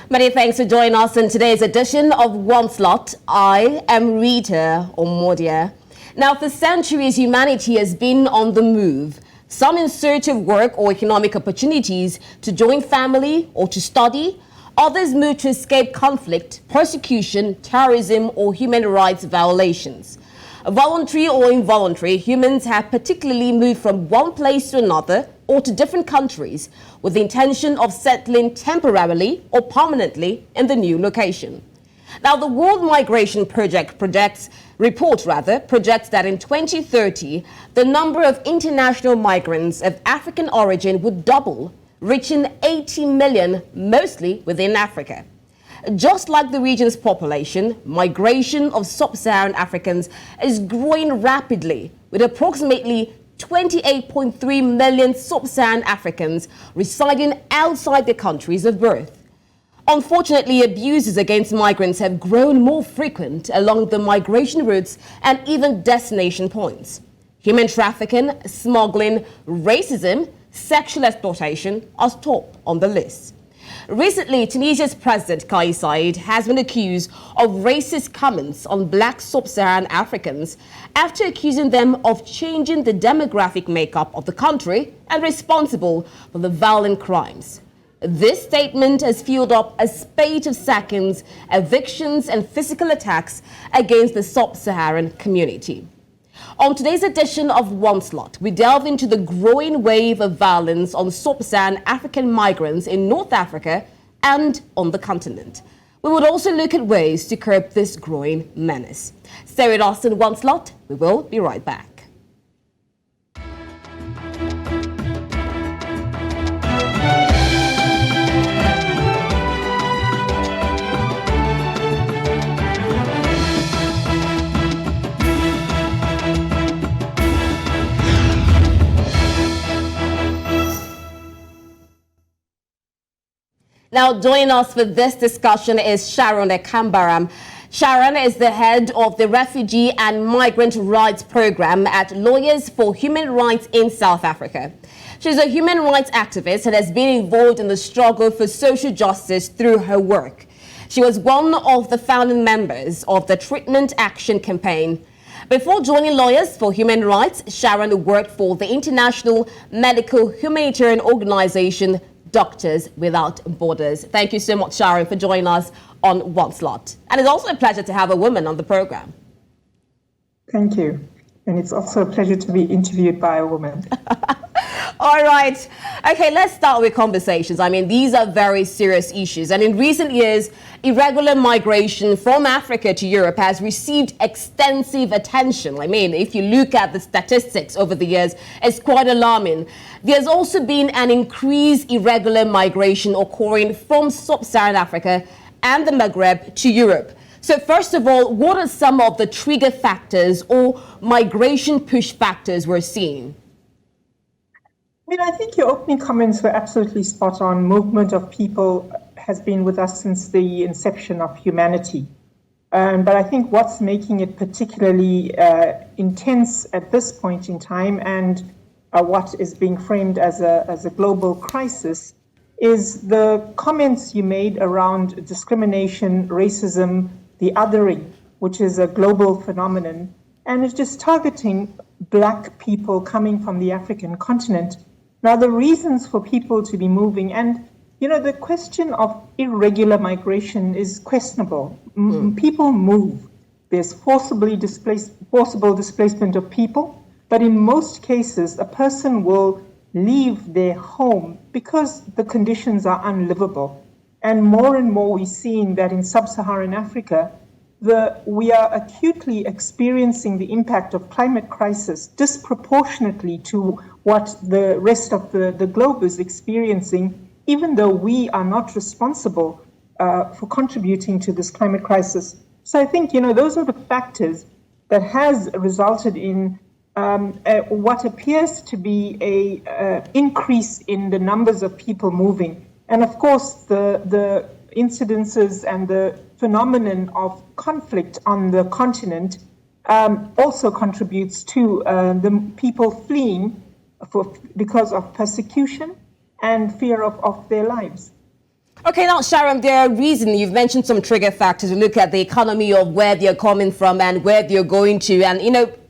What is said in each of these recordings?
Many thanks for joining us in today's edition of One Slot. I am Rita Omodia. Now, for centuries, humanity has been on the move. Some in search of work or economic opportunities to join family or to study. Others move to escape conflict, persecution, terrorism, or human rights violations. Voluntary or involuntary, humans have particularly moved from one place to another or to different countries with the intention of settling temporarily or permanently in the new location. Now, the World Migration Project report projects that in 2030, the number of international migrants of African origin would double, reaching 80 million, mostly within Africa. Just like the region's population, migration of Sub-Saharan Africans is growing rapidly, with approximately 28.3 million Sub-Saharan Africans residing outside their countries of birth. Unfortunately, abuses against migrants have grown more frequent along the migration routes and even destination points. Human trafficking, smuggling, racism, sexual exploitation are top on the list. Recently, Tunisia's President Kais Saied has been accused of racist comments on black Sub-Saharan Africans after accusing them of changing the demographic makeup of the country and responsible for the violent crimes. This statement has fueled up a spate of sackings, evictions, and physical attacks against the Sub-Saharan community. On today's edition of One Slot, we delve into the growing wave of violence on Sub-Saharan African migrants in North Africa and on the continent. We would also look at ways to curb this growing menace. Stay with us in One Slot. We will be right back. Now, joining us for this discussion is Sharon Ekambaram. Sharon is the head of the Refugee and Migrant Rights Program at Lawyers for Human Rights in South Africa. She's a human rights activist and has been involved in the struggle for social justice through her work. She was one of the founding members of the Treatment Action Campaign. Before joining Lawyers for Human Rights, Sharon worked for the international medical humanitarian organization Doctors Without Borders. Thank you so much, Sharon, for joining us on One Slot. And it's also a pleasure to have a woman on the program. Thank you. And it's also a pleasure to be interviewed by a woman. All right. Okay, let's start with conversations. I mean, these are very serious issues. And in recent years, irregular migration from Africa to Europe has received extensive attention. I mean, if you look at the statistics over the years, it's quite alarming. There's also been an increased irregular migration occurring from Sub-Saharan Africa and the Maghreb to Europe. So first of all, what are some of the trigger factors or migration push factors we're seeing? I think your opening comments were absolutely spot on. Movement of people has been with us since the inception of humanity. But I think what's making it particularly intense at this point in time and what is being framed as a global crisis is the comments you made around discrimination, racism, the othering, which is a global phenomenon, and it's just targeting Black people coming from the African continent. Now, the reasons for people to be moving, and the question of irregular migration is questionable. People move. There's forcible displacement of people, but in most cases, a person will leave their home because the conditions are unlivable. And more we're seeing that in Sub-Saharan Africa, we are acutely experiencing the impact of climate crisis disproportionately to what the rest of the globe is experiencing, even though we are not responsible for contributing to this climate crisis. So I think, those are the factors that has resulted in what appears to be a increase in the numbers of people moving. And of course, the incidences and the phenomenon of conflict on the continent also contributes to the people fleeing because of persecution and fear of their lives. Okay, now, Sharon, there are reasons. You've mentioned some trigger factors. We look at the economy of where they're coming from and where they're going to. And,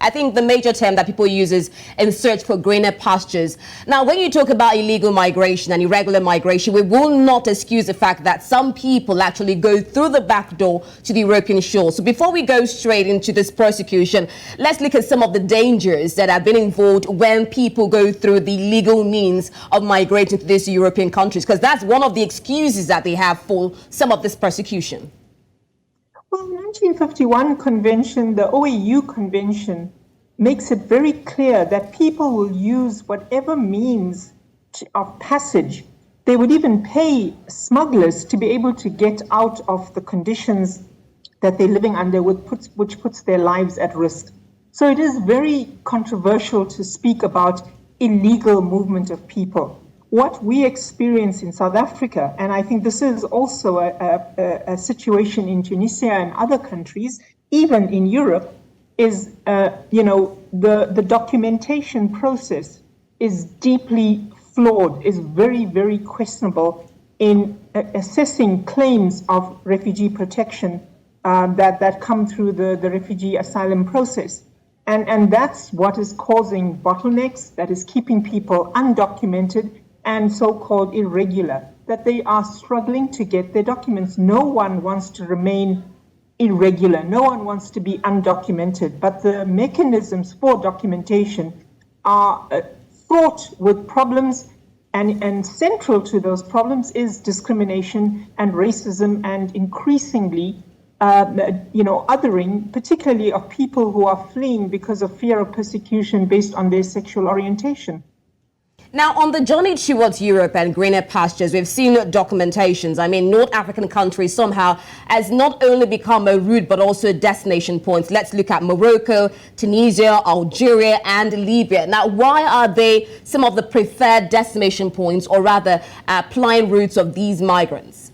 I think the major term that people use is in search for greener pastures. Now, when you talk about illegal migration and irregular migration, we will not excuse the fact that some people actually go through the back door to the European shore. So before we go straight into this persecution, let's look at some of the dangers that have been involved when people go through the legal means of migrating to these European countries, because that's one of the excuses that they have for some of this persecution. Well, the 1951 convention, the OAU convention, makes it very clear that people will use whatever means of passage. They would even pay smugglers to be able to get out of the conditions that they're living under, which puts their lives at risk. So it is very controversial to speak about illegal movement of people. What we experience in South Africa, and I think this is also a situation in Tunisia and other countries, even in Europe, is, the documentation process is deeply flawed, is very, very questionable in assessing claims of refugee protection that come through the refugee asylum process. And that's what is causing bottlenecks, that is keeping people undocumented and so-called irregular, that they are struggling to get their documents. No one wants to remain irregular. No one wants to be undocumented. But the mechanisms for documentation are fraught with problems, and central to those problems is discrimination and racism and increasingly othering, particularly of people who are fleeing because of fear of persecution based on their sexual orientation. Now, on the journey towards Europe and greener pastures, we've seen documentations. I mean, North African countries somehow has not only become a route, but also a destination point. Let's look at Morocco, Tunisia, Algeria, and Libya. Now, why are they some of the preferred destination points, or rather applying routes of these migrants?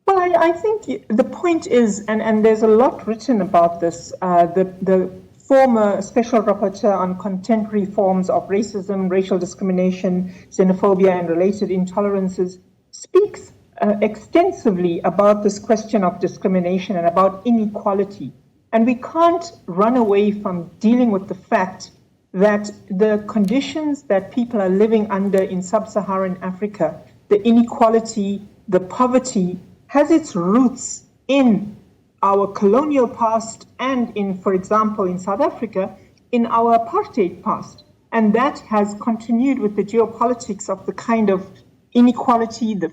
Well, I think the point is, and there's a lot written about this, the former Special Rapporteur on contemporary forms of racism, racial discrimination, xenophobia, and related intolerances speaks extensively about this question of discrimination and about inequality. And we can't run away from dealing with the fact that the conditions that people are living under in Sub-Saharan Africa, the inequality, the poverty, has its roots in our colonial past and in, for example, in South Africa, in our apartheid past. And that has continued with the geopolitics of the kind of inequality, the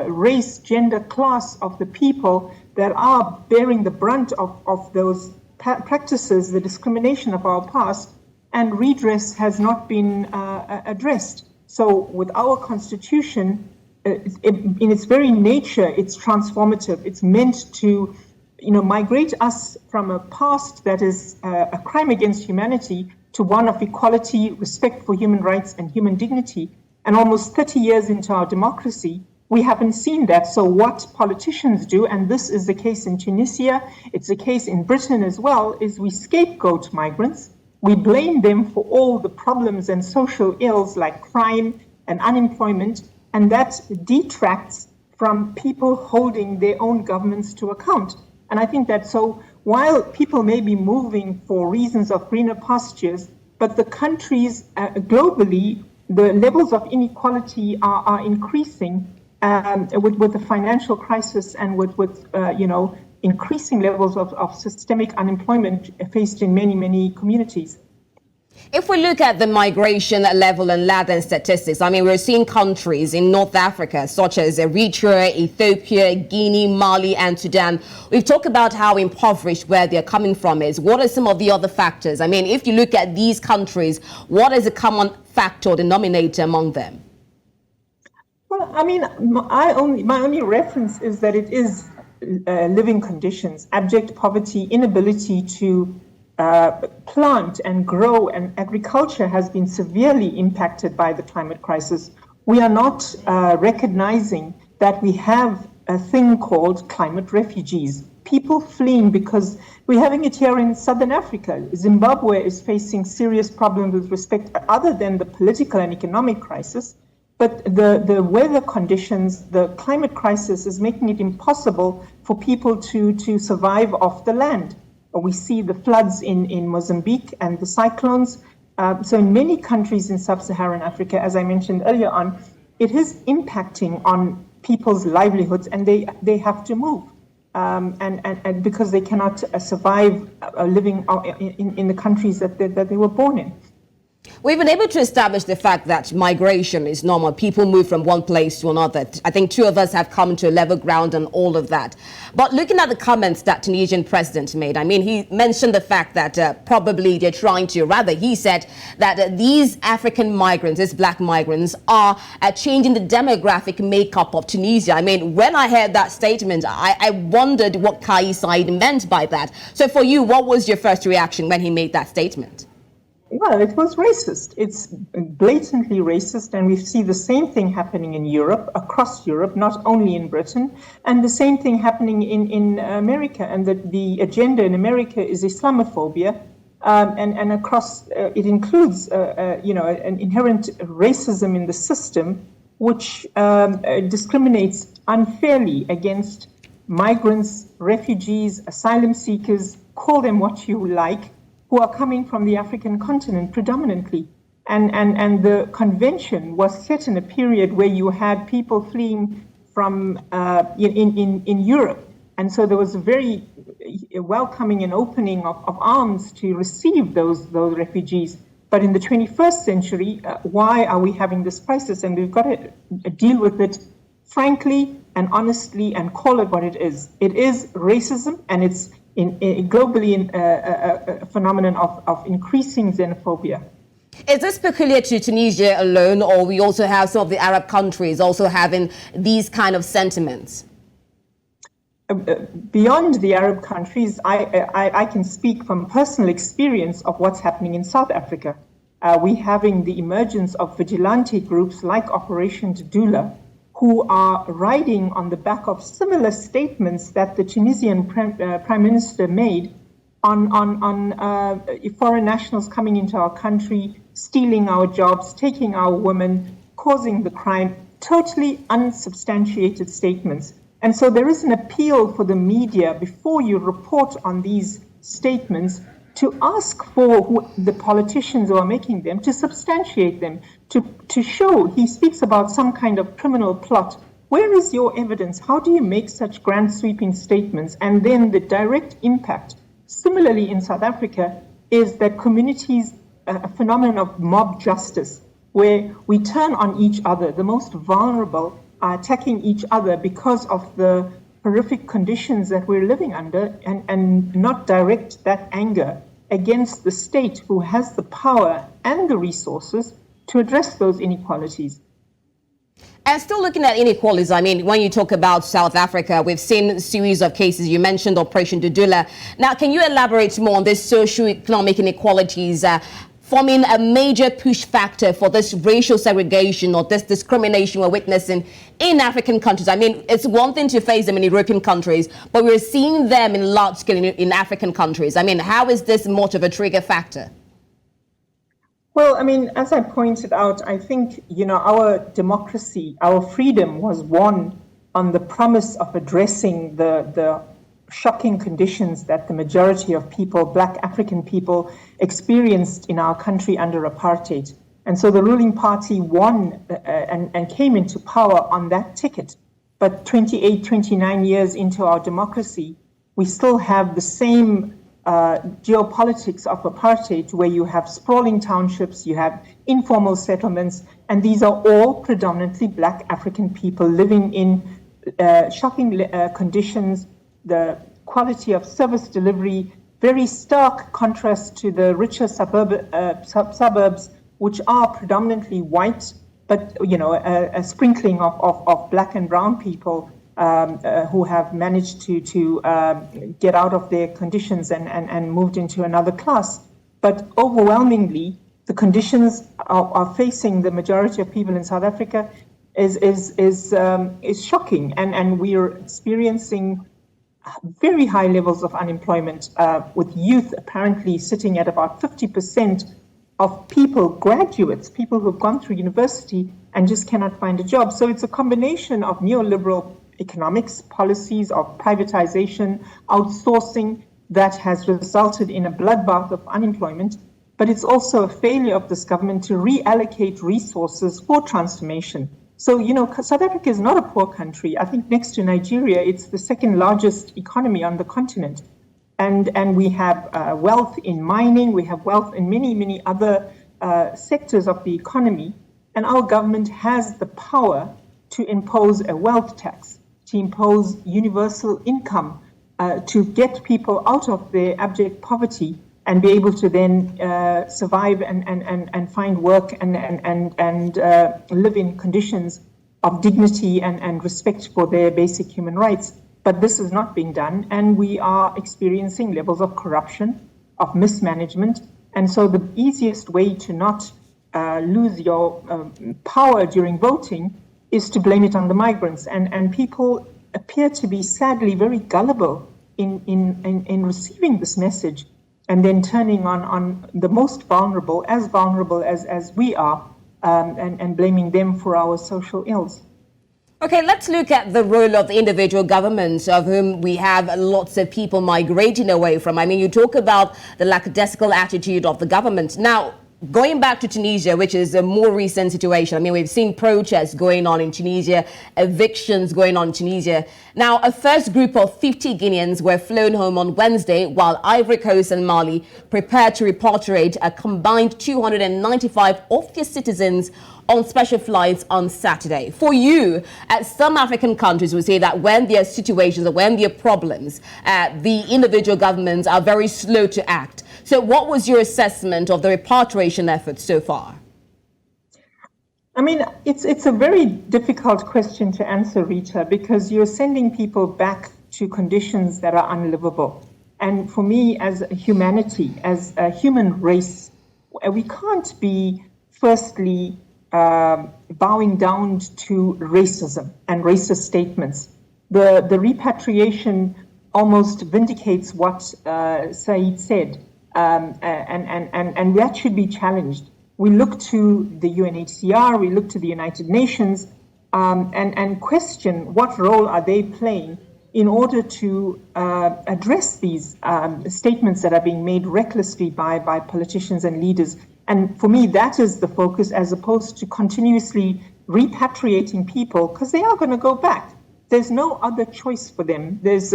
race, gender, class of the people that are bearing the brunt of those practices, the discrimination of our past, and redress has not been addressed. So with our constitution, in its very nature, it's transformative. It's meant to migrate us from a past that is a crime against humanity to one of equality, respect for human rights and human dignity. And almost 30 years into our democracy, we haven't seen that. So what politicians do, and this is the case in Tunisia, it's the case in Britain as well, is we scapegoat migrants. We blame them for all the problems and social ills like crime and unemployment, and that detracts from people holding their own governments to account. And I think that so while people may be moving for reasons of greener pastures, but the countries globally, the levels of inequality are increasing with the financial crisis and with increasing levels of systemic unemployment faced in many, many communities. If we look at the migration level and ladder statistics, I mean, we're seeing countries in North Africa, such as Eritrea, Ethiopia, Guinea, Mali, and Sudan. We've talked about how impoverished where they're coming from is. What are some of the other factors? I mean, if you look at these countries, what is a common factor, denominator among them? Well, I mean, my only reference is that it is living conditions, abject poverty, inability to plant and grow, and agriculture has been severely impacted by the climate crisis. We are not recognizing that we have a thing called climate refugees, people fleeing because we're having it here in Southern Africa. Zimbabwe is facing serious problems with respect, other than the political and economic crisis, But the weather conditions, the climate crisis is making it impossible for people to survive off the land. We see the floods in Mozambique and the cyclones. So in many countries in Sub-Saharan Africa, as I mentioned earlier on, it is impacting on people's livelihoods, and they have to move. And because they cannot survive living in the countries that they were born in. We've been able to establish the fact that migration is normal. People move from one place to another. I think two of us have come to a level ground on all of that. But looking at the comments that Tunisian president made, I mean, he mentioned the fact that probably they're trying to, rather, he said that these African migrants, these black migrants, are changing the demographic makeup of Tunisia. I mean, when I heard that statement, I wondered what Kais Saied meant by that. So for you, what was your first reaction when he made that statement? Well, it was racist. It's blatantly racist, and we see the same thing happening in Europe, across Europe, not only in Britain, and the same thing happening in America. And the agenda in America is Islamophobia, and across it includes, an inherent racism in the system, which discriminates unfairly against migrants, refugees, asylum seekers, call them what you like, who are coming from the African continent predominantly. And the convention was set in a period where you had people fleeing from in Europe. And so there was a very welcoming and opening of arms to receive those refugees. But in the 21st century, why are we having this crisis? And we've got to deal with it frankly and honestly and call it what it is. It is racism, and it's globally a phenomenon of increasing xenophobia. Is this peculiar to Tunisia alone, or we also have some of the Arab countries also having these kind of sentiments? Beyond the Arab countries, I can speak from personal experience of what's happening in South Africa. We're having the emergence of vigilante groups like Operation Dudula, who are riding on the back of similar statements that the Tunisian Prime Minister made on foreign nationals coming into our country, stealing our jobs, taking our women, causing the crime, totally unsubstantiated statements. And so there is an appeal for the media, before you report on these statements, to ask for the politicians who are making them to substantiate them, to show. He speaks about some kind of criminal plot. Where is your evidence? How do you make such grand sweeping statements? And then the direct impact, similarly in South Africa, is that communities, a phenomenon of mob justice, where we turn on each other. The most vulnerable are attacking each other because of the horrific conditions that we're living under, and not direct that anger against the state, who has the power and the resources to address those inequalities. And still looking at inequalities, I mean, when you talk about South Africa, we've seen a series of cases. You mentioned Operation Dudula. Now, can you elaborate more on this socio-economic inequalities forming a major push factor for this racial segregation or this discrimination we're witnessing in African countries? I mean, it's one thing to face them in European countries, but we're seeing them in large scale in African countries. I mean, how is this much of a trigger factor? Well, I mean, as I pointed out, I think, our democracy, our freedom was won on the promise of addressing the shocking conditions that the majority of people, Black African people, experienced in our country under apartheid. And so the ruling party won and came into power on that ticket. But 28, 29 years into our democracy, we still have the same geopolitics of apartheid, where you have sprawling townships, you have informal settlements, and these are all predominantly Black African people living in shocking conditions. The quality of service delivery, very stark contrast to the richer suburbs, which are predominantly white, but a sprinkling of Black and brown people who have managed to get out of their conditions and moved into another class. But overwhelmingly, the conditions are facing the majority of people in South Africa is shocking, and we are experiencing very high levels of unemployment, with youth apparently sitting at about 50% of people, graduates, people who've gone through university and just cannot find a job. So it's a combination of neoliberal economics policies, of privatization, outsourcing, that has resulted in a bloodbath of unemployment. But it's also a failure of this government to reallocate resources for transformation. So, South Africa is not a poor country. I think next to Nigeria, it's the second largest economy on the continent. And we have wealth in mining, we have wealth in many, many other sectors of the economy. And our government has the power to impose a wealth tax, to impose universal income, to get people out of their abject poverty and be able to then survive and find work and live in conditions of dignity and respect for their basic human rights. But this is not being done, and we are experiencing levels of corruption, of mismanagement. And so the easiest way to not lose your power during voting is to blame it on the migrants. And people appear to be sadly very gullible in receiving this message and then turning on the most vulnerable as we are, and blaming them for our social ills. Okay, let's look at the role of the individual governments, of whom we have lots of people migrating away from. I mean, you talk about the lackadaisical attitude of the government. Now, going back to Tunisia, which is a more recent situation, I mean, we've seen protests going on in Tunisia, evictions going on in Tunisia. Now, a first group of 50 Guineans were flown home on Wednesday, while Ivory Coast and Mali prepared to repatriate a combined 295 of their citizens on special flights on Saturday. For you, some African countries would say that when there are situations or when there are problems, the individual governments are very slow to act. So what was your assessment of the repatriation efforts so far? I mean, it's a very difficult question to answer, Rita, because you're sending people back to conditions that are unlivable. And for me, as humanity, as a human race, we can't be firstly bowing down to racism and racist statements. The repatriation almost vindicates what Said said, and that should be challenged. We look to the UNHCR, we look to the United Nations, and question what role are they playing in order to address these statements that are being made recklessly by politicians and leaders. And for me, that is the focus, as opposed to continuously repatriating people, because they are going to go back. There's no other choice for them. There's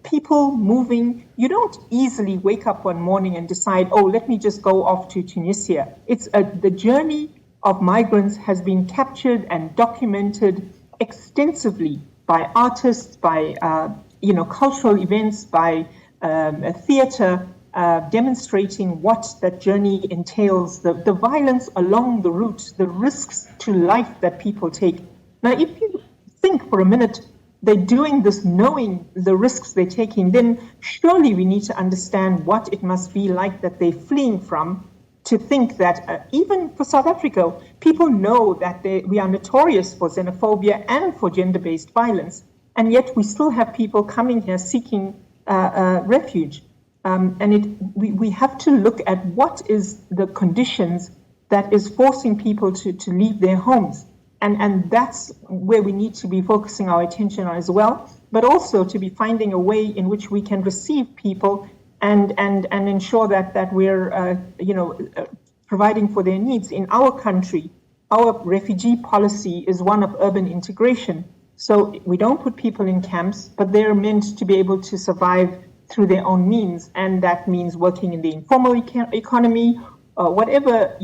people moving. You don't easily wake up one morning and decide, oh, let me just go off to Tunisia. It's the journey of migrants has been captured and documented extensively by artists, by cultural events, by theater, demonstrating what that journey entails, the violence along the route, the risks to life that people take. Now, if you think for a minute, they're doing this knowing the risks they're taking, then surely we need to understand what it must be like that they're fleeing from, to think that even for South Africa, people know that we are notorious for xenophobia and for gender-based violence, and yet we still have people coming here seeking refuge. We have to look at what is the conditions that is forcing people to leave their homes. And that's where we need to be focusing our attention on as well, but also to be finding a way in which we can receive people and ensure that we're providing for their needs. In our country, our refugee policy is one of urban integration. So we don't put people in camps, but they're meant to be able to survive through their own means, and that means working in the informal economy, whatever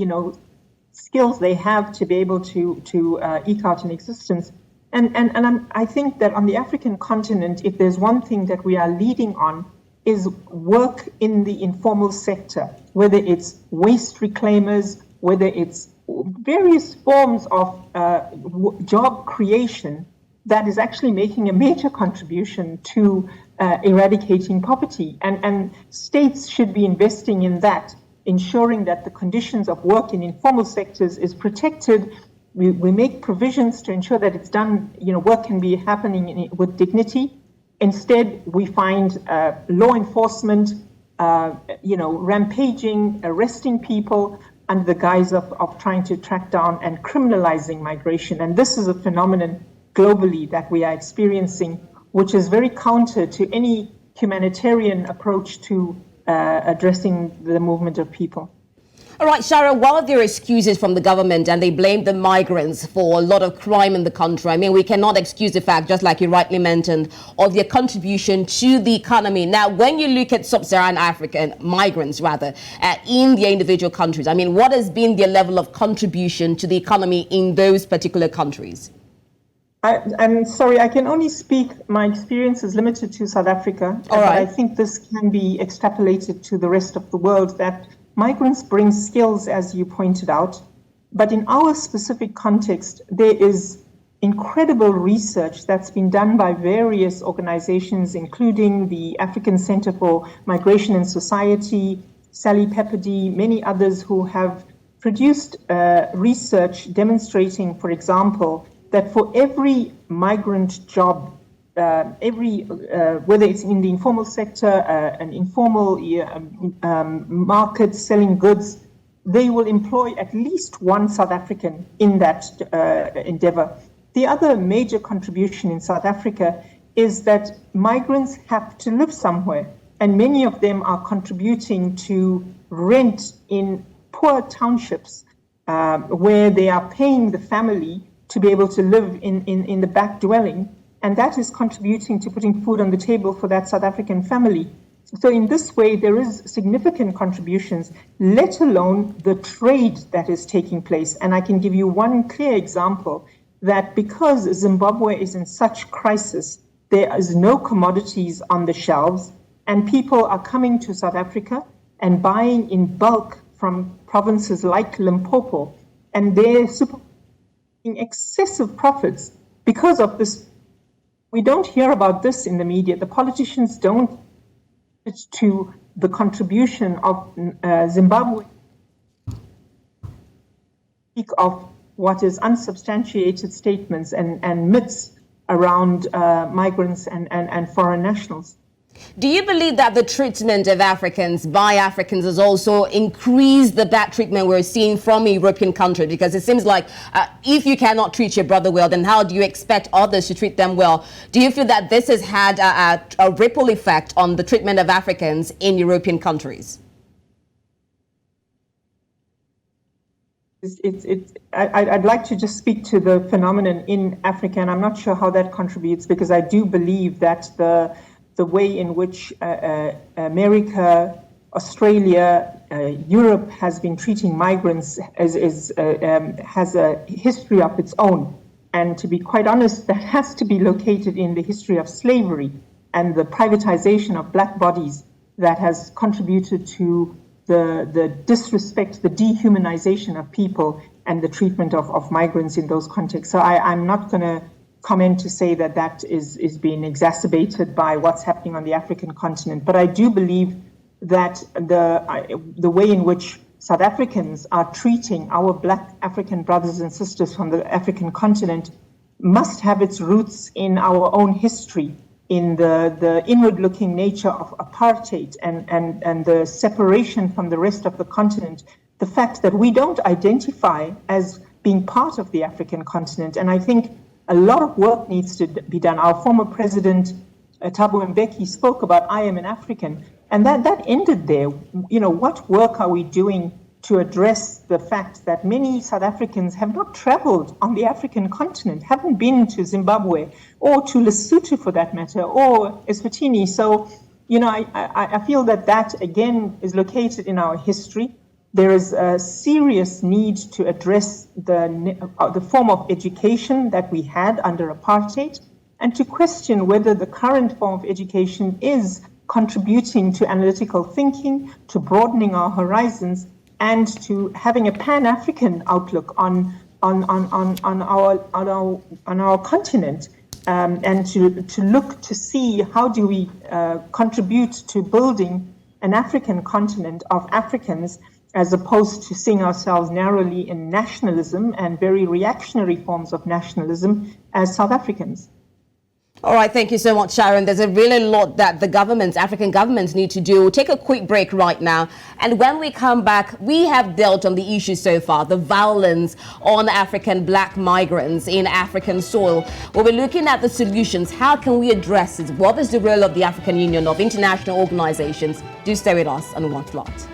skills they have to be able to eke out an existence. And I think that on the African continent, if there's one thing that we are leading on, is work in the informal sector, whether it's waste reclaimers, whether it's various forms of job creation that is actually making a major contribution to eradicating poverty. And states should be investing in that, ensuring that the conditions of work in informal sectors is protected. We make provisions to ensure that it's done, work can be happening with dignity. Instead, we find law enforcement, rampaging, arresting people, under the guise of trying to track down and criminalizing migration. And this is a phenomenon globally that we are experiencing, which is very counter to any humanitarian approach to addressing the movement of people. All right, Sharon, while there are excuses from the government and they blame the migrants for a lot of crime in the country, I mean, we cannot excuse the fact, just like you rightly mentioned, of their contribution to the economy. Now, when you look at Sub-Saharan African migrants, rather, in their individual countries, I mean, what has been their level of contribution to the economy in those particular countries? I'm sorry, I can only speak, my experience is limited to South Africa. All right. But I think this can be extrapolated to the rest of the world, that migrants bring skills, as you pointed out, but in our specific context, there is incredible research that's been done by various organizations, including the African Center for Migration and Society, Sally Pepperdy, many others who have produced research demonstrating, for example, that for every migrant job, whether it's in the informal sector, an informal market selling goods, they will employ at least one South African in that endeavor. The other major contribution in South Africa is that migrants have to live somewhere, and many of them are contributing to rent in poor townships where they are paying the family to be able to live in the back dwelling. And that is contributing to putting food on the table for that South African family. So in this way, there is significant contributions, let alone the trade that is taking place. And I can give you one clear example, that because Zimbabwe is in such crisis, there is no commodities on the shelves, and people are coming to South Africa and buying in bulk from provinces like Limpopo, and they're excessive profits because of this. We don't hear about this in the media. The politicians don't to the contribution of Zimbabwe speak of what is unsubstantiated statements and myths around migrants and foreign nationals. Do you believe that the treatment of Africans by Africans has also increased the bad treatment we're seeing from European countries? Because it seems like if you cannot treat your brother well, then how do you expect others to treat them well? Do you feel that this has had a ripple effect on the treatment of Africans in European countries? I'd like to just speak to the phenomenon in Africa, and I'm not sure how that contributes, because I do believe that the way in which America, Australia, Europe has been treating migrants has a history of its own. And to be quite honest, that has to be located in the history of slavery and the privatization of black bodies that has contributed to the disrespect, the dehumanization of people and the treatment of migrants in those contexts. So I'm not going to comment to say that that is being exacerbated by what's happening on the African continent. But I do believe that the way in which South Africans are treating our Black African brothers and sisters from the African continent must have its roots in our own history, in the inward-looking nature of apartheid and the separation from the rest of the continent, the fact that we don't identify as being part of the African continent. And I think a lot of work needs to be done. Our former president, Thabo Mbeki, spoke about I am an African, and that ended there. You know, what work are we doing to address the fact that many South Africans have not traveled on the African continent, haven't been to Zimbabwe or to Lesotho for that matter, or Eswatini. So, you know, I feel that again is located in our history. There is a serious need to address the form of education that we had under apartheid, and to question whether the current form of education is contributing to analytical thinking, to broadening our horizons, and to having a Pan-African outlook on our continent, and to look to see how do we contribute to building an African continent of Africans, as opposed to seeing ourselves narrowly in nationalism and very reactionary forms of nationalism as South Africans. All right, thank you so much, Sharon. There's a really lot that the governments, African governments, need to do. We'll take a quick break right now. And when we come back, we have dealt on the issue so far, the violence on African black migrants in African soil. We'll be looking at the solutions. How can we address it? What is the role of the African Union, of international organizations? Do stay with us on One Slot.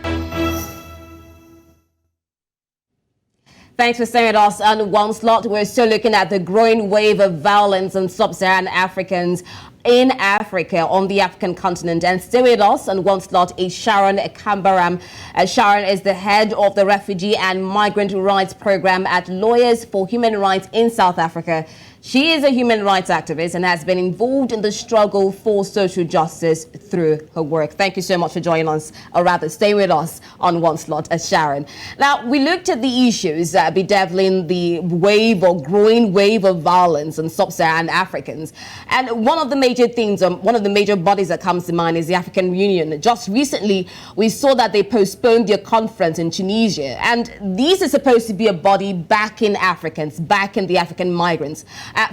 Thanks for staying with us on One Slot. We're still looking at the growing wave of violence on Sub-Saharan Africans in Africa, on the African continent. And stay with us on One Slot is Sharon Ekambaram. Sharon is the head of the Refugee and Migrant Rights Program at Lawyers for Human Rights in South Africa. She is a human rights activist and has been involved in the struggle for social justice through her work. Thank you so much for joining us, or rather stay with us on One Slot as Sharon. Now, we looked at the issues bedeviling the wave or growing wave of violence on Sub-Saharan Africans. And one of the major things, one of the major bodies that comes to mind is the African Union. Just recently, we saw that they postponed their conference in Tunisia. And these are supposed to be a body backing Africans, backing the African migrants.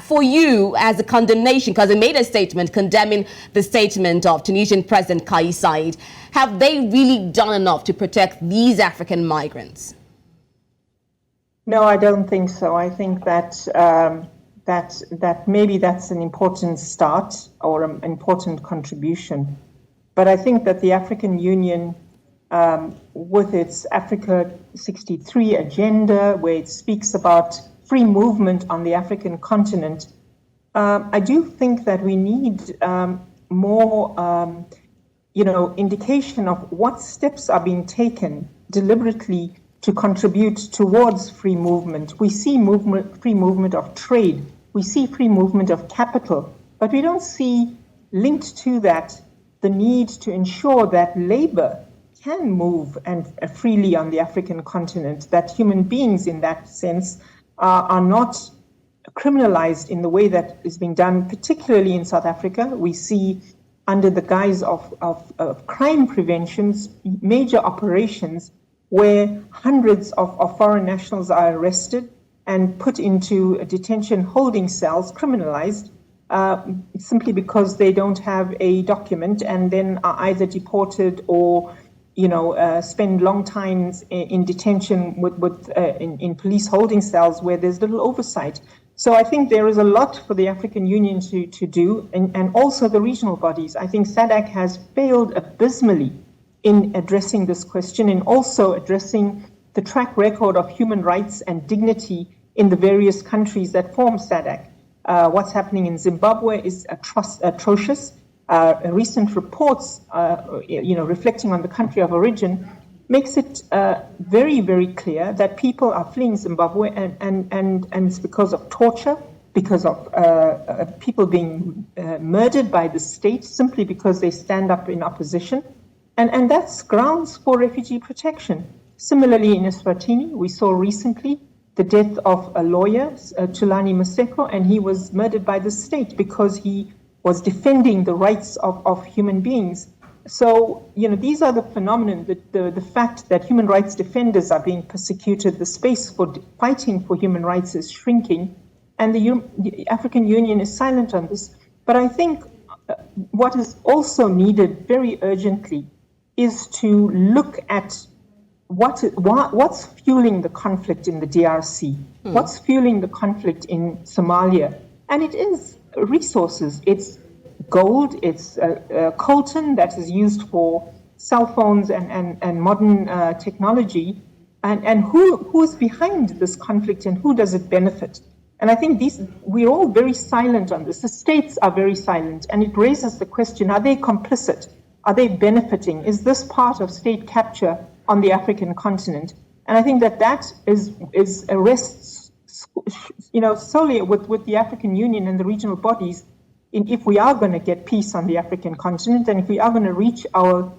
For you, as a condemnation, because they made a statement condemning the statement of Tunisian President Kais Saied, have they really done enough to protect these African migrants? No, I don't think so. I think that that maybe that's an important start or an important contribution. But I think that the African Union, with its Africa 63 agenda, where it speaks about free movement on the African continent, I do think that we need more, indication of what steps are being taken deliberately to contribute towards free movement. We see free movement of trade, we see free movement of capital, but we don't see linked to that the need to ensure that labor can move and freely on the African continent, that human beings in that sense are not criminalized in the way that is being done, particularly in South Africa. We see under the guise of crime preventions, major operations where hundreds of foreign nationals are arrested and put into detention holding cells, criminalized, simply because they don't have a document and then are either deported or spend long times in detention in police holding cells where there's little oversight. So I think there is a lot for the African Union to do, and also the regional bodies. I think SADC has failed abysmally in addressing this question and also addressing the track record of human rights and dignity in the various countries that form SADC. What's happening in Zimbabwe is atrocious. Recent reports, reflecting on the country of origin, makes it very, very clear that people are fleeing Zimbabwe, and it's because of torture, because of people being murdered by the state simply because they stand up in opposition, and that's grounds for refugee protection. Similarly, in Eswatini, we saw recently the death of a lawyer, Tulani Maseko, and he was murdered by the state because he was defending the rights of human beings. So, these are the phenomenon, the fact that human rights defenders are being persecuted, the space for fighting for human rights is shrinking, and the African Union is silent on this. But I think what is also needed very urgently is to look at what's fueling the conflict in the DRC, what's fueling the conflict in Somalia, and it is resources. It's gold, it's coltan that is used for cell phones and modern technology, and who is behind this conflict and who does it benefit? And I think we're all very silent on this. The states are very silent, and it raises the question, are they complicit? Are they benefiting? Is this part of state capture on the African continent? And I think that rests solely with the African Union and the regional bodies if we are going to get peace on the African continent and if we are going to reach our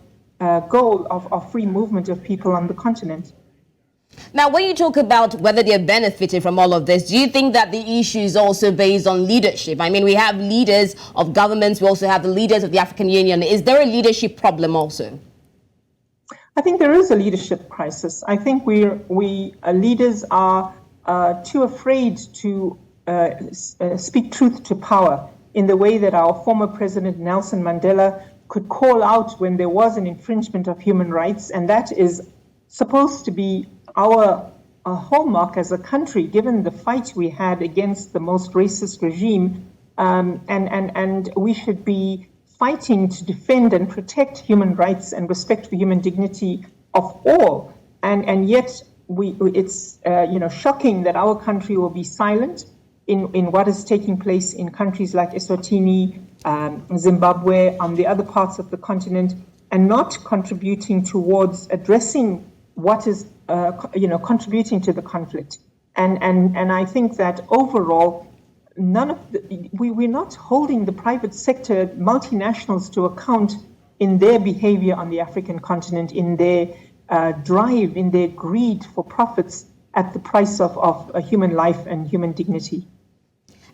goal of free movement of people on the continent. Now, when you talk about whether they're benefiting from all of this, do you think that the issue is also based on leadership? I mean, we have leaders of governments, we also have the leaders of the African Union. Is there a leadership problem also? I think there is a leadership crisis. I think we leaders are too afraid to speak truth to power. in the way that our former President Nelson Mandela could call out when there was an infringement of human rights, and that is supposed to be our hallmark as a country, given the fight we had against the most racist regime, and we should be fighting to defend and protect human rights and respect for human dignity of all, and yet it's shocking that our country will be silent in what is taking place in countries like Eswatini, Zimbabwe, on the other parts of the continent, and not contributing towards addressing what is contributing to the conflict. And I think that overall, we're not holding the private sector, multinationals, to account in their behavior on the African continent, in their drive, in their greed for profits at the price of a human life and human dignity.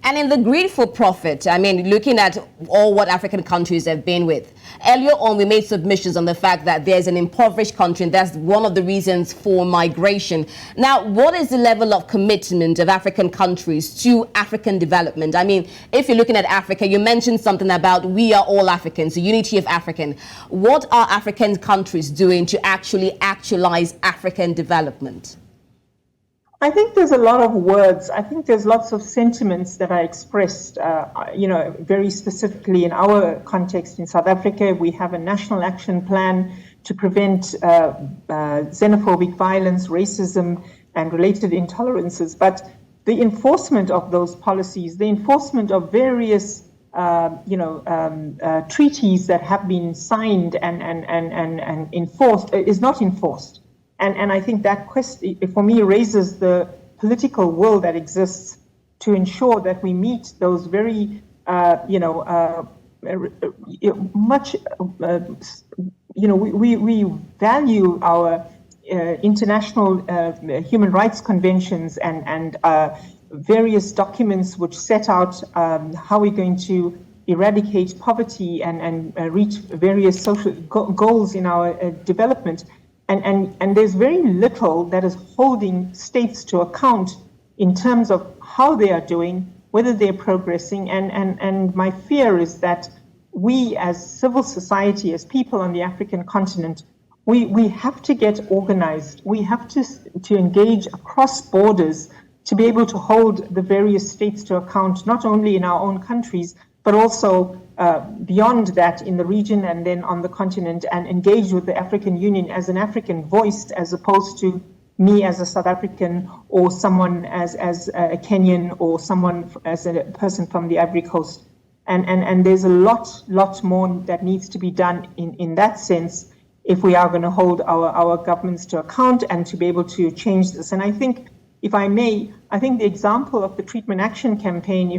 And in the greed for profit, I mean, looking at all what African countries have been with, earlier on we made submissions on the fact that there's an impoverished country, and that's one of the reasons for migration. Now, what is the level of commitment of African countries to African development? I mean, if you're looking at Africa, you mentioned something about we are all Africans, the unity of African. What are African countries doing to actually actualize African development? I think there's a lot of words. I think there's lots of sentiments that are expressed, very specifically in our context in South Africa. We have a national action plan to prevent xenophobic violence, racism, and related intolerances. But the enforcement of those policies, the enforcement of various treaties that have been signed and enforced is not enforced. And I think that question, for me, raises the political will that exists to ensure that we meet those very, we value our international human rights conventions and various documents which set out how we're going to eradicate poverty and reach various social goals in our development. And there's very little that is holding states to account in terms of how they are doing, whether they're progressing. And my fear is that we as civil society, as people on the African continent, we have to get organized. We have to engage across borders to be able to hold the various states to account, not only in our own countries, but also beyond that in the region and then on the continent, and engage with the African Union as an African voice, as opposed to me as a South African or someone as a Kenyan or someone as a person from the Ivory Coast. And there's a lot more that needs to be done in that sense if we are going to hold our governments to account and to be able to change this. And I think, if I may, I think the example of the Treatment Action Campaign,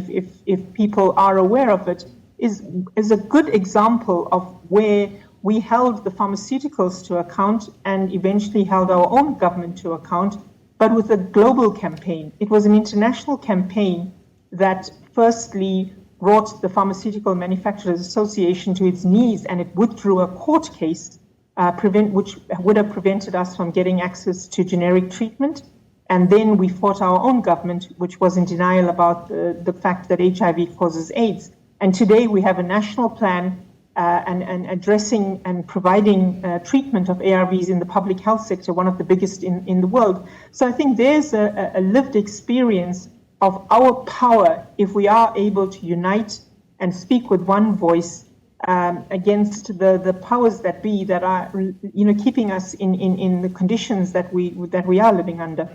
if people are aware of it, is a good example of where we held the pharmaceuticals to account and eventually held our own government to account, but with a global campaign. It was an international campaign that firstly brought the Pharmaceutical Manufacturers Association to its knees, and it withdrew a court case which would have prevented us from getting access to generic treatment. And then we fought our own government, which was in denial about the fact that HIV causes AIDS. And today we have a national plan and addressing and providing treatment of ARVs in the public health sector, one of the biggest in the world. So I think there's a lived experience of our power if we are able to unite and speak with one voice against the powers that be that are keeping us in the conditions that we are living under.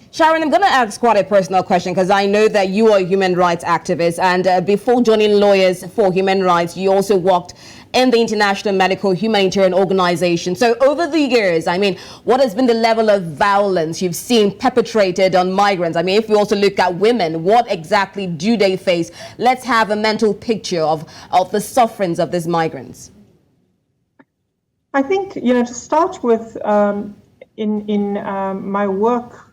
Sharon, I'm going to ask quite a personal question, because I know that you are a human rights activist, and before joining Lawyers for Human Rights, you also worked in the International Medical Humanitarian Organization. So over the years, I mean, what has been the level of violence you've seen perpetrated on migrants? I mean, if we also look at women, what exactly do they face? Let's have a mental picture of the sufferings of these migrants. I think, to start with, in my work,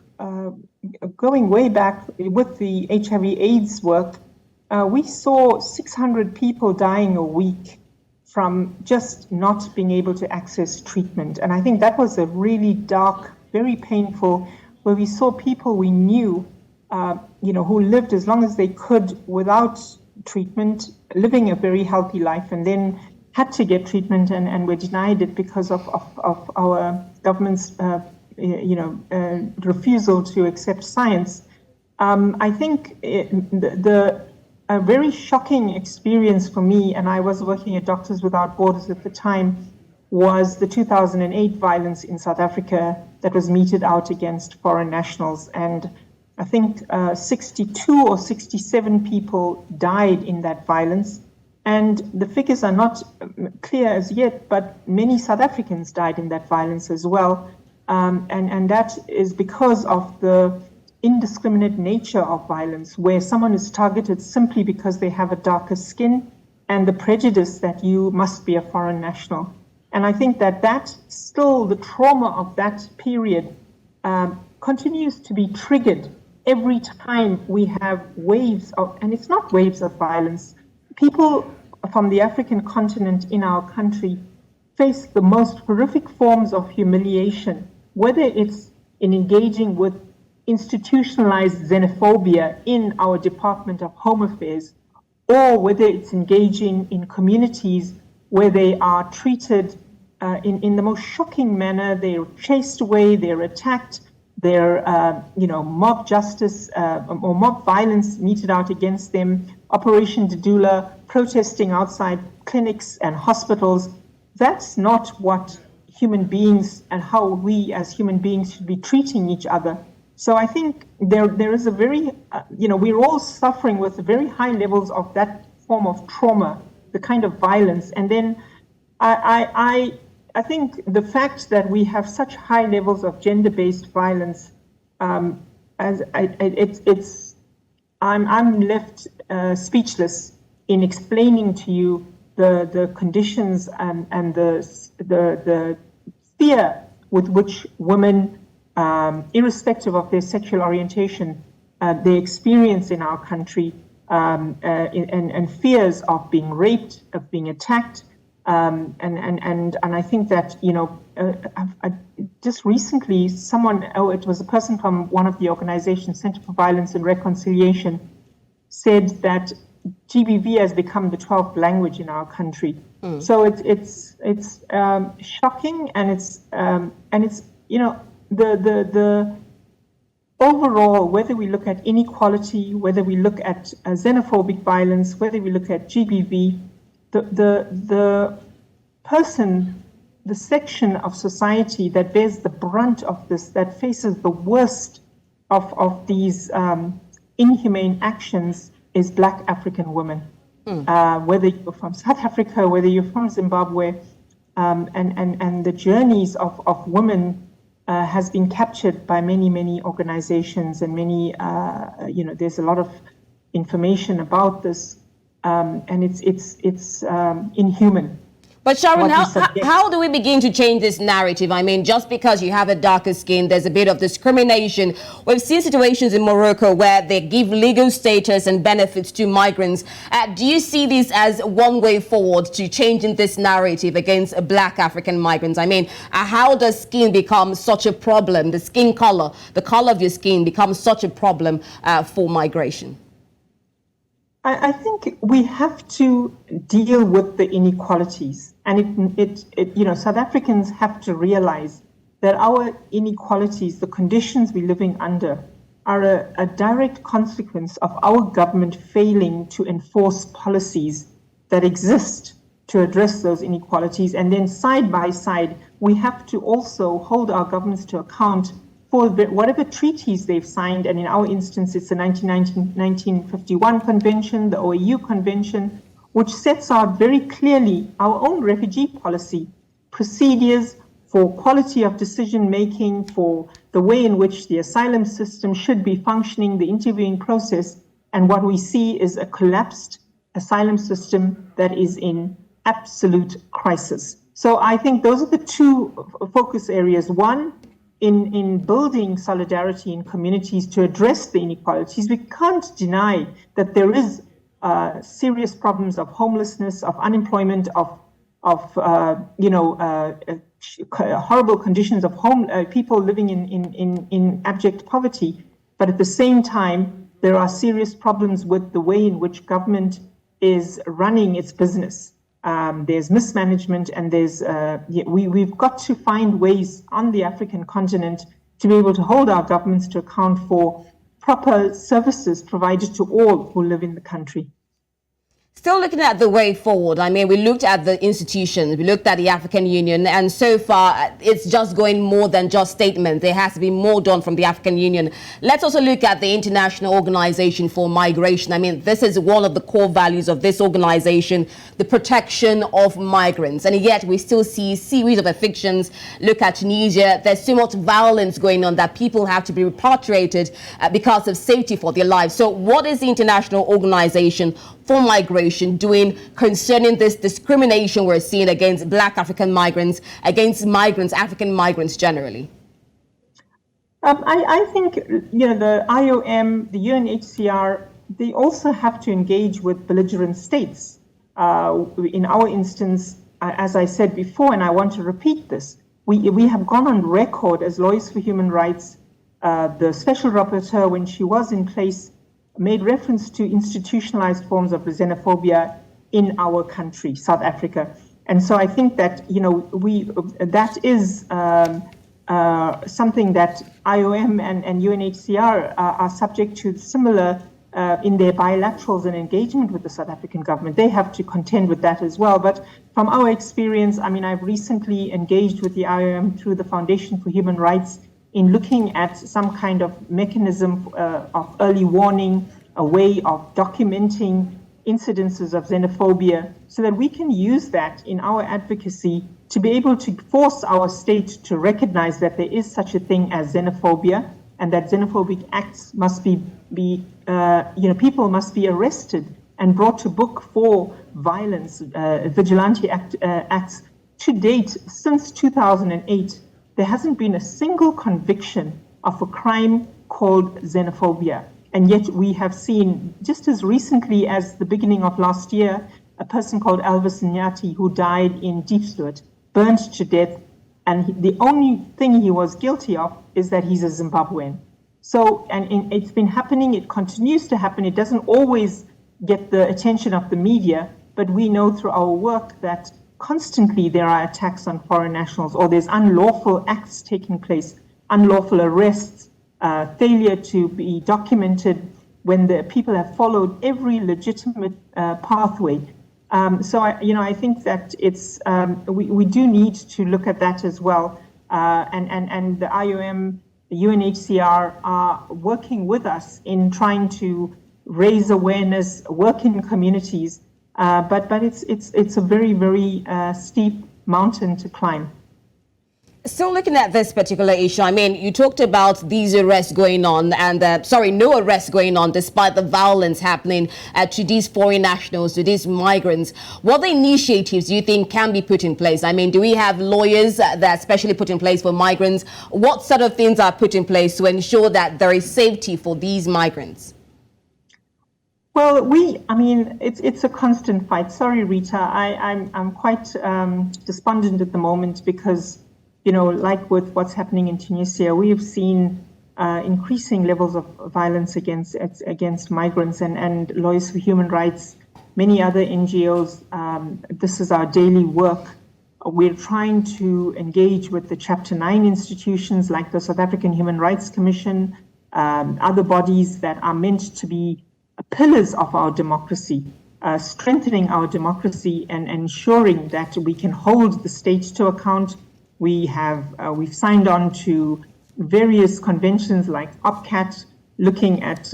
going way back with the HIV/AIDS work, we saw 600 people dying a week from just not being able to access treatment. And I think that was a really dark, very painful, where we saw people we knew, who lived as long as they could without treatment, living a very healthy life, and then had to get treatment and were denied it because of our government's refusal to accept science. I think a very shocking experience for me, and I was working at Doctors Without Borders at the time, was the 2008 violence in South Africa that was meted out against foreign nationals. And I think 62 or 67 people died in that violence. And the figures are not clear as yet, but many South Africans died in that violence as well. And that is because of the indiscriminate nature of violence, where someone is targeted simply because they have a darker skin and the prejudice that you must be a foreign national. And I think that still, the trauma of that period continues to be triggered every time we have waves of, and it's not waves of violence. People from the African continent in our country face the most horrific forms of humiliation, whether it's in engaging with institutionalized xenophobia in our Department of Home Affairs, or whether it's engaging in communities where they are treated in the most shocking manner. They're chased away, they're attacked, they're mob justice or mob violence meted out against them, Operation Dudula, protesting outside clinics and hospitals. That's not what human beings and how we as human beings should be treating each other. So I think there is a very, we're all suffering with very high levels of that form of trauma, the kind of violence. And then I think the fact that we have such high levels of gender-based violence, I'm left speechless in explaining to you the conditions and the fear with which women, irrespective of their sexual orientation, they experience in our country, and fears of being raped, of being attacked, and I think that I just recently it was a person from one of the organizations, Center for Violence and Reconciliation, said that GBV has become the 12th language in our country. So it's shocking, and it's the overall, whether we look at inequality, whether we look at xenophobic violence, whether we look at GBV, the person, the section of society that bears the brunt of this, that faces the worst of these inhumane actions, is Black African women. Whether you're from South Africa, whether you're from Zimbabwe, and the journeys of women has been captured by many organizations, and many there's a lot of information about this, and it's inhuman. But Sharon, how do we begin to change this narrative? I mean, just because you have a darker skin, there's a bit of discrimination. We've seen situations in Morocco where they give legal status and benefits to migrants. Do you see this as one way forward to changing this narrative against Black African migrants? I mean, how does skin become such a problem? The skin color, the color of your skin becomes such a problem for migration? I think we have to deal with the inequalities, and South Africans have to realize that our inequalities, the conditions we're living under, are a direct consequence of our government failing to enforce policies that exist to address those inequalities. And then side by side, we have to also hold our governments to account for whatever treaties they've signed, and in our instance, it's the 1951 Convention, the OAU Convention, which sets out very clearly our own refugee policy, procedures for quality of decision-making, for the way in which the asylum system should be functioning, the interviewing process, and what we see is a collapsed asylum system that is in absolute crisis. So I think those are the two focus areas. One, in building solidarity in communities to address the inequalities. We can't deny that there is serious problems of homelessness, of unemployment, of horrible conditions of people living in abject poverty. But at the same time, there are serious problems with the way in which government is running its business. There's mismanagement, and we've got to find ways on the African continent to be able to hold our governments to account for proper services provided to all who live in the country. Still looking at the way forward, I mean, we looked at the institutions, we looked at the African Union, and so far it's just going more than just statements. There has to be more done from the African Union. Let's also look at the International Organization for Migration. I mean, this is one of the core values of this organization, the protection of migrants. And yet we still see a series of evictions. Look at Tunisia. There's so much violence going on that people have to be repatriated because of safety for their lives. So what is the International Organization for Migration doing concerning this discrimination we're seeing against Black African migrants, against migrants, African migrants generally? I think, the IOM, the UNHCR, they also have to engage with belligerent states. In our instance, as I said before, and I want to repeat this, we have gone on record as Lawyers for Human Rights. The Special Rapporteur, when she was in place, made reference to institutionalized forms of xenophobia in our country, South Africa. And so I think that, that is something that IOM and UNHCR are subject to similar in their bilaterals and engagement with the South African government. They have to contend with that as well. But from our experience, I mean, I've recently engaged with the IOM through the Foundation for Human Rights in looking at some kind of mechanism of early warning, a way of documenting incidences of xenophobia, so that we can use that in our advocacy to be able to force our state to recognize that there is such a thing as xenophobia, and that xenophobic acts must be people must be arrested and brought to book for violence, vigilante acts. To date, since 2008, there hasn't been a single conviction of a crime called xenophobia. And yet we have seen, just as recently as the beginning of last year, a person called Elvis Nyati, who died in Diepsloot, burned to death. And the only thing he was guilty of is that he's a Zimbabwean. So, it's been happening, it continues to happen. It doesn't always get the attention of the media, but we know through our work that constantly there are attacks on foreign nationals, or there's unlawful acts taking place, unlawful arrests, failure to be documented when the people have followed every legitimate pathway. So I think that it's we do need to look at that as well. And the IOM, the UNHCR are working with us in trying to raise awareness, work in communities. But it's a very, very steep mountain to climb. Still looking at this particular issue, I mean, you talked about these arrests going on and, no arrests going on despite the violence happening to these foreign nationals, to these migrants. What initiatives do you think can be put in place? I mean, do we have lawyers that are specially put in place for migrants? What sort of things are put in place to ensure that there is safety for these migrants? Well, it's a constant fight. Sorry, Rita, I'm quite despondent at the moment because, like with what's happening in Tunisia, we have seen increasing levels of violence against migrants and Lawyers for Human Rights, many other NGOs. This is our daily work. We're trying to engage with the Chapter 9 institutions like the South African Human Rights Commission, other bodies that are meant to be pillars of our democracy, strengthening our democracy and ensuring that we can hold the state to account. We've signed on to various conventions like OPCAT, looking at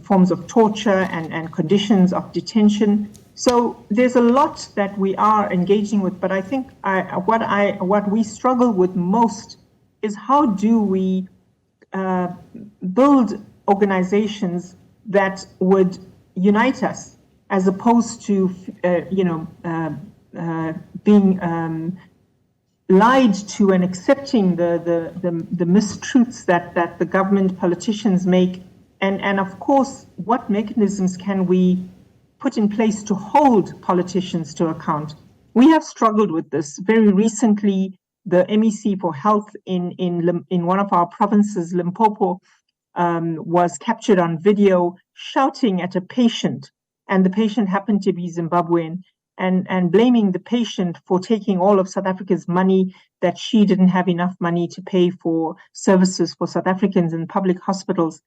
forms of torture and conditions of detention. So there's a lot that we are engaging with, but I think what we struggle with most is how do we build organizations that would unite us, as opposed to being lied to and accepting the mistruths that the government politicians make, and of course, what mechanisms can we put in place to hold politicians to account? We have struggled with this. Very recently, the MEC for Health in one of our provinces, Limpopo, was captured on video shouting at a patient, and the patient happened to be Zimbabwean, and blaming the patient for taking all of South Africa's money, that she didn't have enough money to pay for services for South Africans in public hospitals.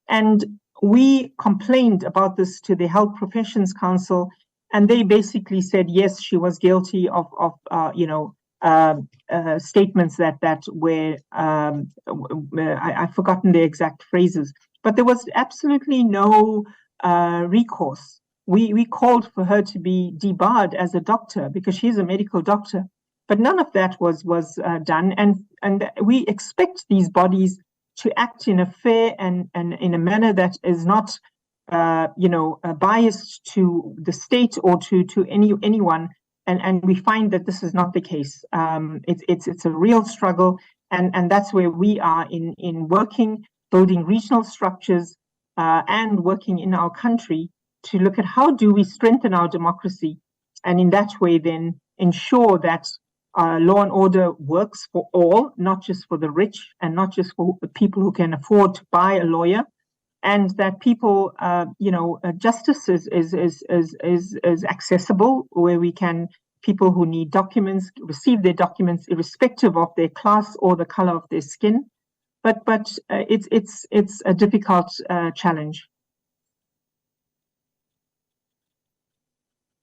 And we complained about this to the Health Professions Council, and they basically said, yes, she was guilty of statements that were, I've forgotten the exact phrases, but there was absolutely no recourse. We called for her to be debarred as a doctor because she's a medical doctor, but none of that was done. And we expect these bodies to act in a fair and in a manner that is not, biased to the state or to anyone. And we find that this is not the case. It's a real struggle, and that's where we are in working, building regional structures, and working in our country to look at how do we strengthen our democracy, and in that way then ensure that law and order works for all, not just for the rich and not just for the people who can afford to buy a lawyer, and that people, justice is accessible, where we can, people who need documents receive their documents irrespective of their class or the color of their skin. But it's a difficult challenge.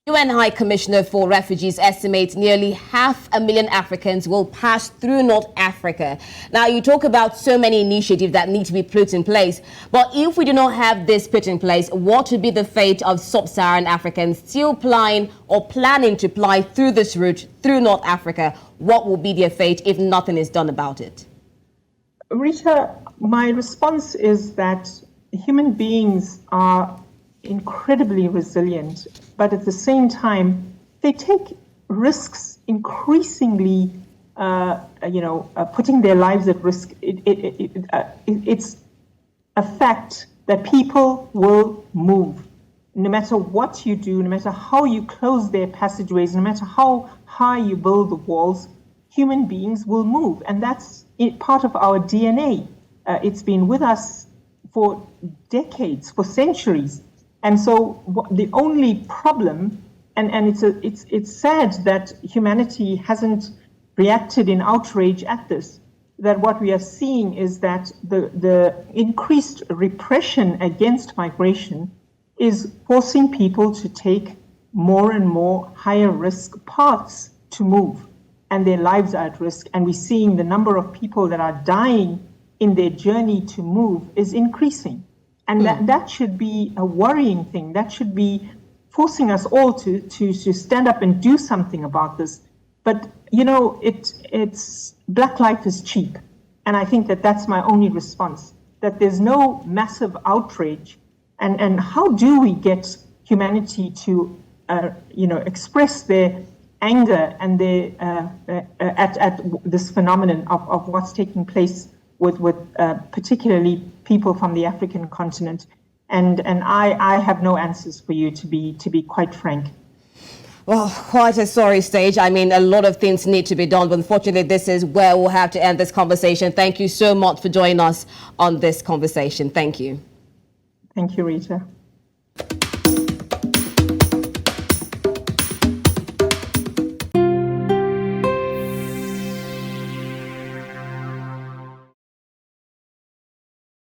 UN High Commissioner for Refugees estimates nearly 500,000 Africans will pass through North Africa. Now, you talk about so many initiatives that need to be put in place, but if we do not have this put in place, what would be the fate of Sub-Saharan Africans still plying or planning to ply through this route through North Africa? What will be their fate if nothing is done about it? Rita, my response is that human beings are incredibly resilient, but at the same time, they take risks increasingly, putting their lives at risk. It's a fact that people will move. No matter what you do, no matter how you close their passageways, no matter how high you build the walls, human beings will move. And that's part of our DNA. It's been with us for decades, for centuries. And so the only problem, and it's sad that humanity hasn't reacted in outrage at this, that what we are seeing is that the increased repression against migration is forcing people to take more and more higher risk paths to move, and their lives are at risk. And we're seeing the number of people that are dying in their journey to move is increasing. And that should be a worrying thing. That should be forcing us all to stand up and do something about this. But, it's Black life is cheap. And I think that's my only response, that there's no massive outrage. And how do we get humanity to, express their anger and their at this phenomenon of what's taking place with particularly people from the African continent, and I have no answers for you, to be quite frank. Well, quite a sorry stage. I mean, a lot of things need to be done, but unfortunately, this is where we'll have to end this conversation. Thank you so much for joining us on this conversation. Thank you. Thank you, Rita.